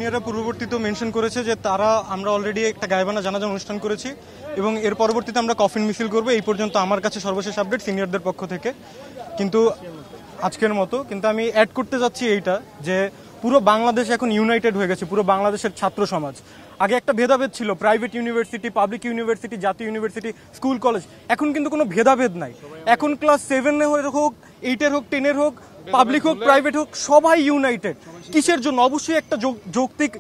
সিনিয়ররা পূর্ববর্তীতে মেনশন করেছে যে তারা আমরা অলরেডি একটা গায়বানা জানাজা অনুষ্ঠান করেছি এবং এর পরবর্তীতে আমরা কফিন মিছিল করব। এই পর্যন্ত আমার কাছে সর্বশেষ আপডেট সিনিয়রদের পক্ষ থেকে, কিন্তু আজকের মতো। কিন্তু আমি অ্যাড করতে যাচ্ছি এইটা যে পুরো বাংলাদেশ এখন ইউনাইটেড হয়ে গেছে, পুরো বাংলাদেশের ছাত্র সমাজ। আগে একটা ভেদাভেদ ছিল, প্রাইভেট ইউনিভার্সিটি, পাবলিক ইউনিভার্সিটি, জাতীয় ইউনিভার্সিটি, স্কুল কলেজ। এখন কিন্তু কোনো ভেদাভেদ নাই। এখন ক্লাস 7 হোক, 8 হোক, 10 হোক, পাবলিক হোক, প্রাইভেট হোক, সবাই ইউনাইটেড। কিসের জন্য? অবশ্যই একটা যৌক্তিক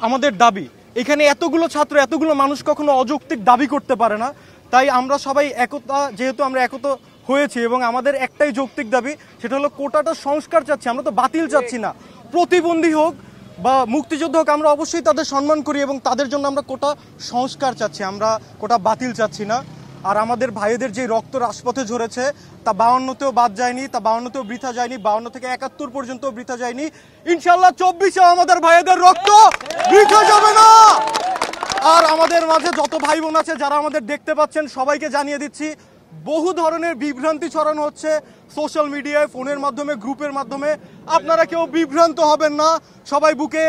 আমাদের দাবি। এখানে এতগুলো ছাত্র, এতগুলো মানুষ কখনো অযৌক্তিক দাবি করতে পারে না। তাই আমরা সবাই একতা, যেহেতু আমরা একতা হয়েছি এবং আমাদের একটাই যৌক্তিক দাবি, সেটা হলো কোটাটা সংস্কার চাচ্ছি। আমরা তো বাতিল চাচ্ছি না। প্রতিবন্ধী হোক বা মুক্তিযোদ্ধা হোক, আমরা অবশ্যই তাদের সম্মান করি এবং তাদের জন্য আমরা কোটা সংস্কার চাচ্ছি, আমরা কোটা বাতিল চাচ্ছি না। আর আমাদের ভাইদের যে রক্ত রাজপথে ঝরেছে তা 52তেও বাদ যায়নি, তা 52তেও বৃথা যায়নি, 52 থেকে 71 পর্যন্ত বৃথা যায়নি। ইনশাল্লাহ 24-এ আমাদের ভাইদের রক্ত বৃথা যাবে না। আর আমাদের মাঝে যত ভাই বোন আছে যারা আমাদের দেখতে পাচ্ছেন, সবাইকে জানিয়ে দিচ্ছি, বহু ধরনের বিভ্রান্তি ছড়ানো হচ্ছে সোশ্যাল মিডিয়ায়, ফোনের মাধ্যমে, গ্রুপের মাধ্যমে। আপনারা কেউ বিভ্রান্ত হবেন না, সবাই বুকে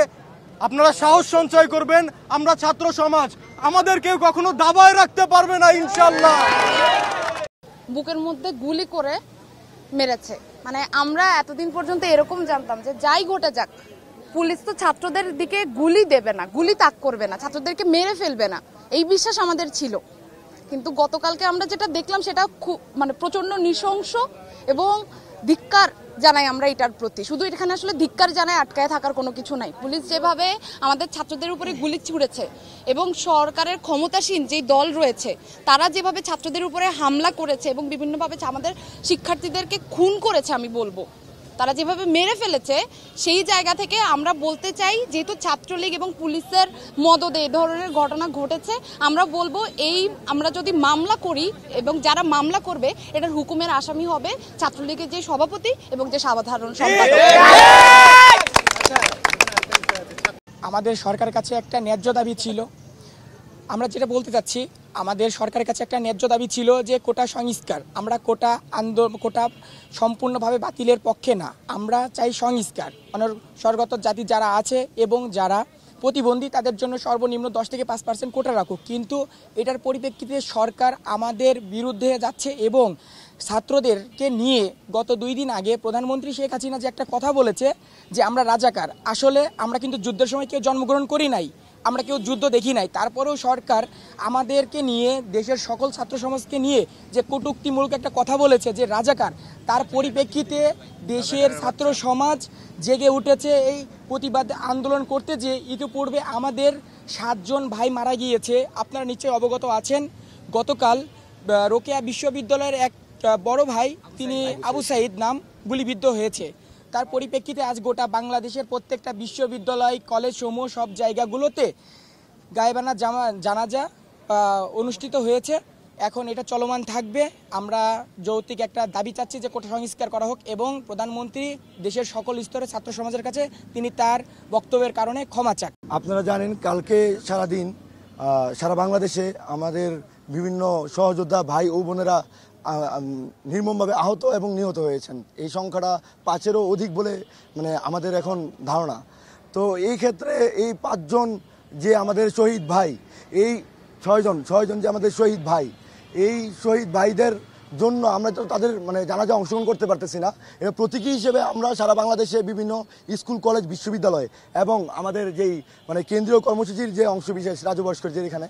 আপনারা সাহস সঞ্চয় করবেন। আমরা ছাত্র সমাজ, আমাদের কেউ কখনো দাবায় রাখতে পারবে না ইনশাল্লাহ। বুকের মধ্যে গুলি করে মেরেছে, মানে আমরা এতদিন পর্যন্ত এরকম জানতাম যে যাই ঘটে যাক, পুলিশ তো ছাত্রদের দিকে গুলি দেবে না, গুলি তাক করবে না, ছাত্রদেরকে মেরে ফেলবে না, এই বিশ্বাস আমাদের ছিল। কিন্তু গতকালকে আমরা যেটা দেখলাম সেটা খুব মানে প্রচন্ড নৃশংস এবং ধিক্কার জানাই আমরা এটার প্রতি। শুধু এখানে আসলে ধিক্কার জানাই, আটকায় থাকার কোনো কিছু নাই। পুলিশ যেভাবে আমাদের ছাত্রদের উপরে গুলি ছুড়েছে এবং সরকারের ক্ষমতাসীন যেই দল রয়েছে তারা যেভাবে ছাত্রদের উপরে হামলা করেছে এবং বিভিন্নভাবে আমাদের শিক্ষার্থীদেরকে খুন করেছে, আমি বলবো তারা যেভাবে মেরে ফেলেছে, সেই জায়গা থেকে আমরা বলতে চাই, যেহেতু ছাত্রলীগ এবং পুলিশের মদদে এই ধরনের ঘটনা ঘটেছে, আমরা বলবো আমরা যদি মামলা করি এবং যারা মামলা করবে এটার হুকুমের আসামি হবে ছাত্রলীগের যে সভাপতি এবং যে সাধারণ সম্পাদক। আমাদের সরকারের কাছে একটা ন্যায্য দাবি ছিল, আমরা যেটা বলতে চাচ্ছি, আমাদের সরকারের কাছে একটা ন্যায্য দাবি ছিল যে কোটা সংস্কার। আমরা কোটা সম্পূর্ণভাবে বাতিলের পক্ষে না, আমরা চাই সংস্কার। অনস্বরগত জাতি যারা আছে এবং যারা প্রতিবন্ধী তাদের জন্য সর্বনিম্ন 10 থেকে 5% কোটা রাখুক, কিন্তু এটার পরিপ্রেক্ষিতে সরকার আমাদের বিরুদ্ধে যাচ্ছে এবং ছাত্রদেরকে নিয়ে গত 2 দিন আগে প্রধানমন্ত্রী শেখ হাসিনা যে একটা কথা বলেছে যে আমরা রাজাকার। আসলে আমরা কিন্তু যুদ্ধের সময় কেউ জন্মগ্রহণ করি নাই, আমরা কেউ যুদ্ধ দেখি নাই, তারপরেও সরকার আমাদেরকে নিয়ে, দেশের সকল ছাত্র সমাজকে নিয়ে যে কটূক্তিমূলক একটা কথা বলেছে যে রাজাকার, তার পরিপ্রেক্ষিতে দেশের ছাত্র সমাজ জেগে উঠেছে এই প্রতিবাদ আন্দোলন করতে। যে ইতিপূর্বে আমাদের 7 জন ভাই মারা গিয়েছে, আপনারা নিশ্চয়ই অবগত আছেন। গতকাল রোকেয়া বিশ্ববিদ্যালয়ের এক বড় ভাই, তিনি আবু সাইদ নাম, গুলিবিদ্ধ হয়েছে। তার পরিপ্রেক্ষিতে আজ গোটা বাংলাদেশের প্রত্যেকটা বিশ্ববিদ্যালয়, কলেজ সমূহ, সব জায়গাগুলোতে গায়বানা জানাজা অনুষ্ঠিত হয়েছে। এখন এটা চলমান থাকবে। আমরা যৌক্তিক একটা দাবি চাচ্ছি যে কোটা সংস্কার করা হোক এবং প্রধানমন্ত্রী দেশের সকল স্তরে ছাত্র সমাজের কাছে তিনি তার বক্তব্যের কারণে ক্ষমা চান। আপনারা জানেন, কালকে সারাদিন সারা বাংলাদেশে আমাদের বিভিন্ন সহযোদ্ধা ভাই ও বোনেরা নির্মমভাবে আহত এবং নিহত হয়েছেন। এই সংখ্যাটা 5-এরও অধিক বলে মানে আমাদের এখন ধারণা। তো এই ক্ষেত্রে এই 5 জন যে আমাদের শহীদ ভাই, এই 6 জন যে আমাদের শহীদ ভাই, এই শহীদ ভাইদের জন্য আমরা তো তাদের মানে জানাজা অংশগ্রহণ করতে পারতেছি না। এর প্রতীকী হিসেবে আমরা সারা বাংলাদেশে বিভিন্ন স্কুল, কলেজ, বিশ্ববিদ্যালয় এবং আমাদের যেই মানে কেন্দ্রীয় কর্মসূচির যে অংশবিশেষ রাজু ভাস্কর্যের এখানে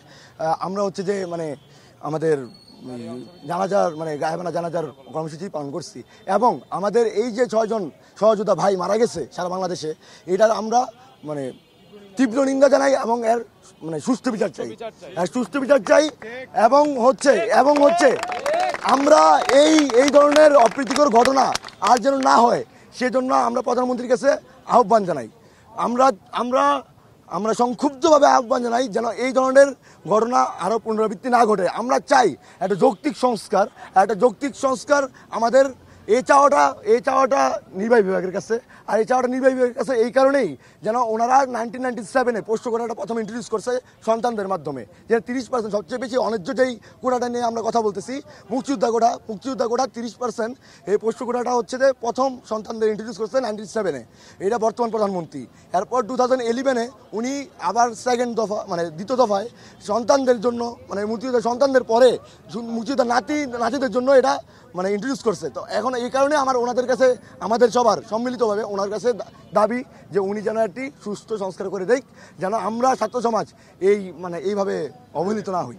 আমরা হচ্ছে যে মানে আমাদের জানাজার মানে গায়বানা জানাজার কর্মসূচি পালন করছি। এবং আমাদের এই যে 6 জন সহযোদ্ধা ভাই মারা গেছে সারা বাংলাদেশে, এটার আমরা মানে তীব্র নিন্দা জানাই এবং এর মানে সুষ্ঠু বিচার চাই, সুষ্ঠু বিচার চাই। এবং হচ্ছে আমরা এই ধরনের অপ্রীতিকর ঘটনা আর যেন না হয় সেজন্য আমরা প্রধানমন্ত্রীর কাছে আহ্বান জানাই। আমরা সংক্ষুব্ধভাবে আহ্বান জানাই যেন এই ধরনের ঘটনা আরও পুনরাবৃত্তি না ঘটে। আমরা চাই একটা যৌক্তিক সংস্কার আমাদের এই চাওয়াটা নির্বাহী বিভাগের কাছে। আর এই চাওয়াটা নির্বাহী বিভাগের কাছে এই কারণেই যেন ওনারা 1997-এ পোষ্য কোটাটা প্রথম ইন্ট্রোডিউস করছে সন্তানদের মাধ্যমে, যে 30% সবচেয়ে বেশি অন্যায্য যেই কোটাটা নিয়ে আমরা কথা বলতেছি মুক্তিযোদ্ধা কোটা 30%। এই পোষ্য কোটাটা হচ্ছে যে প্রথম সন্তানদের ইন্ট্রোডিউস করছে 97-এ, এটা বর্তমান প্রধানমন্ত্রী। এরপর 2011-এ উনি আবার সেকেন্ড দফা মানে দ্বিতীয় দফায় সন্তানদের জন্য মানে মুক্তিযোদ্ধা সন্তানদের পরে মুক্তিযোদ্ধা নাতিদের জন্য এটা মানে ইন্ট্রোডিউস করছে। তো এখন এই কারণে ওনাদের কাছে আমাদের সবার সম্মিলিতভাবে ওনার কাছে দাবি যে উনি যেন একটি সুস্থ সংস্কার করে দেয়, যেন আমরা ছাত্র সমাজ এইভাবে অবহেলিত না হই।